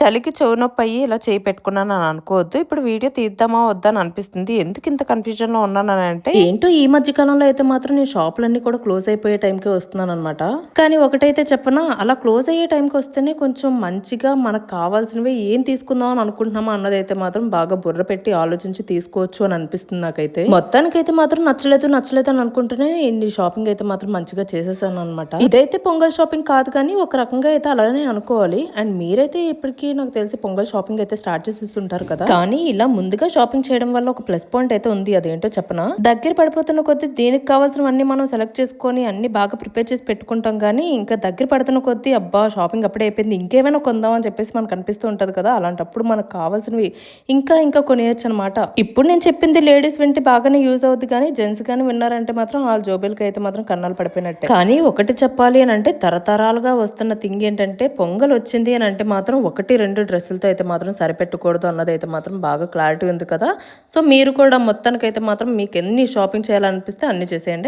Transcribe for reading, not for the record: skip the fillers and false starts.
చలికి చెవు నొప్పి అయ్యి ఇలా చేయి పెట్టుకున్నాను అని అనుకోవద్దు. ఇప్పుడు వీడియో తీద్దామా వద్దా అని అనిపిస్తుంది. ఎందుకు ఇంత కన్‌ఫ్యూజన్‌లో ఉన్నాననంటే ఏంటో ఈ మధ్య కాలంలో అయితే మాత్రం నేను షాపులన్నీ కూడా క్లోజ్ అయిపోయే టైంకే వస్తున్నాననమాట. కానీ ఒకటైతే చెప్పనా, అలా క్లోజ్ అయ్యే టైంకి వస్తేనే కొంచెం మంచిగా మనకు కావాల్సినవి ఏం తీసుకుందాం అని అనుకుంటున్నామా అన్నదైతే మాత్రం బాగా బుర్ర పెట్టి ఆలోచించి తీసుకోవచ్చు అని అనిపిస్తుంది నాకైతే. మొత్తానికైతే మాత్రం నచ్చలేదు అని అనుకుంటూనే ఇన్ని షాపింగ్ అయితే మాత్రం మంచిగా చేసేసాను అనమాట. ఇదైతే పొంగల్ షాపింగ్ కాదు కానీ ఒక రకంగా అయితే అలానే అనుకోవాలి. అండ్ మీరైతే ఇప్పటికి నాకు తెలిసి పొంగల్ షాపింగ్ అయితే స్టార్ట్ చేసేస్తుంటారు కదా. కానీ ఇలా ముందుగా షాపింగ్ చేయడం వల్ల ఒక ప్లస్ పాయింట్ అయితే ఉంది. అదేంటో చెప్పనా, దగ్గర పడిపోతున్న కొద్దీ దేనికి కావాల్సినవన్నీ మనం సెలెక్ట్ చేసుకొని అన్ని బాగా ప్రిపేర్ చేసి పెట్టుకుంటాం. కానీ ఇంకా దగ్గర పడుతున్న కొద్దీ అబ్బా షాపింగ్ అప్పుడే అయిపోయింది, ఇంకేమైనా కొందాం అని చెప్పేసి మనకు అనిపిస్తూ ఉంటది కదా. అలాంటప్పుడు మనకు కావాల్సినవి ఇంకా కొనేయచ్చు అనమాట. ఇప్పుడు నేను చెప్పింది లేడీస్ వింటే బాగానే యూజ్ అవుద్ది, కానీ జెంట్స్ కానీ విన్నారంటే మాత్రం వాళ్ళ జోబులకి అయితే మాత్రం కన్నాలు పడిపోయినట్టే. కానీ ఒకటి చెప్పాలి అని అంటే తరతరాలుగా వస్తున్న థింగ్ ఏంటంటే పొంగల్ వచ్చింది అని అంటే మాత్రం 1-2 డ్రెస్సులతో అయితే మాత్రం సరిపెట్టకూడదు అన్నది అయితే మాత్రం బాగా క్లారిటీ ఉంది కదా. సో మీరు కూడా మొత్తానికైతే మాత్రం మీకు ఎన్ని షాపింగ్ చేయాలనిపిస్తే అన్ని చేసేయండి.